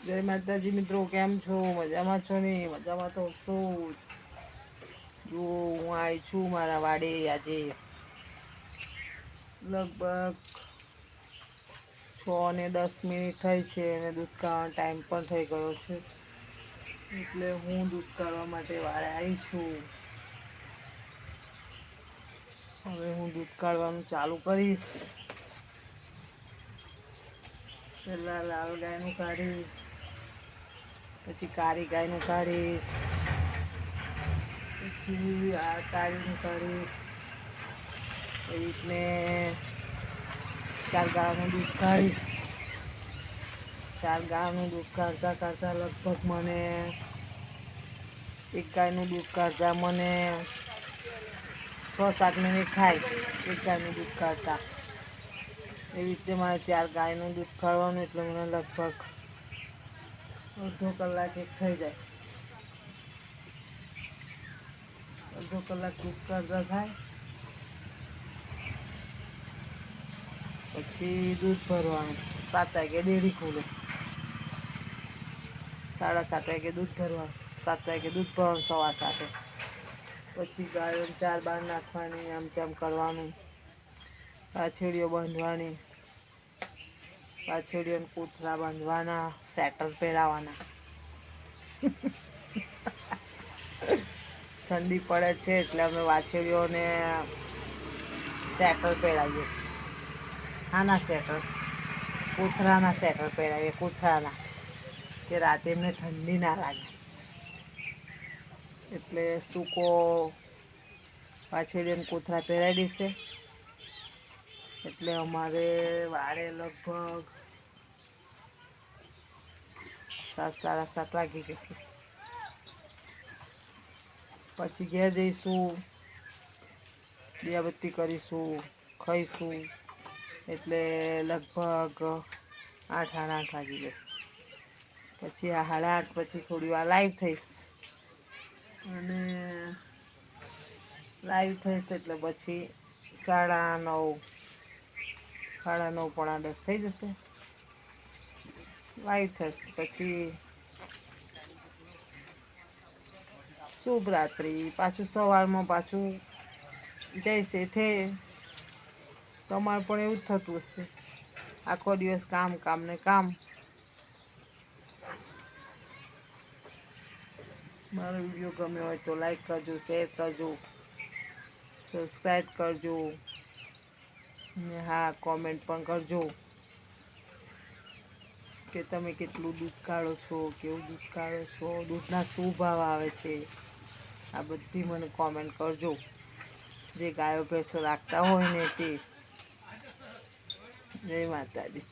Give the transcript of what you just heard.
જય માતાજી મિત્રો, કેમ છો? મજામાં છો ને? મજામાં તો શું જો હું આવી છું મારા વાડે. આજે લગભગ 6:10 થઈ છે અને દૂધ કાવાનો ટાઈમ પણ થઈ ગયો છે. એટલે હું દૂધ કાઢવા માટે વાળે આવી છું. હવે હું દૂધ કાઢવાનું ચાલુ કરીશ. પહેલાં લાલ ગાયનું કાઢીશ, પછી કાળી ગાયનું કાઢીશ, પછી આ કાળીનું કાઢીશ. એ રીતને 4 ગાયનું દૂધ કાઢીશ. 4 ગાયનું દૂધ કાઢતા કાઢતા લગભગ મને 1 ગાયનું દૂધ કાઢતા મને 6-7 મિનિટ થાય. 1 ગાયનું દૂધ કાઢતા એવી રીતે મારે 4 ગાયનું દૂધ કાઢવાનું, એટલે મને લગભગ અડધો કલાક એક થઈ જાય. અડધો કલાક દૂધ કાઢતા થાય. પછી દૂધ ભરવાનું. 7 વાગે ડેરી ખુલે, 7:30 વાગે દૂધ ભરવાનું. 7 વાગે દૂધ ભરવાનું, 7:15. પછી ગાયોને 4 બાર નાખવાની, આમ તેમ કરવાનું. પાછેડીઓ બાંધવાની, પાછેડીઓને કોથળા બાંધવાના, સેટર પહેરાવાના. ઠંડી પડે છે એટલે અમે વાછડીઓને સેટર પહેરાવીએ છીએ. આના સેટર, કોથળાના સેટર પહેરાવીએ, કોથળાના, કે રાતે એમને ઠંડી ના લાગે. એટલે સૂકો વાછડીઓને કોથળા પહેરાવી દેશે. એટલે અમારે વાળે લગભગ 7-7:30 વાગી જશે. પછી ઘેર જઈશું, દીવાબત્તી કરીશું, ખાઈશું. એટલે લગભગ 8-8:30 વાગી જશે. પછી આ 8:30 પછી થોડી વાર લાઈવ થઈશ, અને લાઈવ થઈશ એટલે પછી 9:30, 9:30, 9:10 થઈ જશે. લાઈવ થઈશ પછી શુભ રાત્રિ. પાછું સવારમાં પાછું જય શેઠે. તમારે પણ એવું જ થતું હશે, આખો દિવસ કામ કામ ને કામ. મારો વિડીયો ગમ્યો હોય તો લાઈક કરજો, શેર કરજો, સબસ્ક્રાઈબ કરજો, ને હા, કોમેન્ટ પણ કરજો કે તમે કેટલું દૂધ કાઢો છો, કેવું દૂધ કાઢો છો, દૂધના શું ભાવ આવે છે. આ બધી મને કોમેન્ટ કરજો. જે ગાયો ભેંસો રાખતા હોય ને તે. જય માતાજી.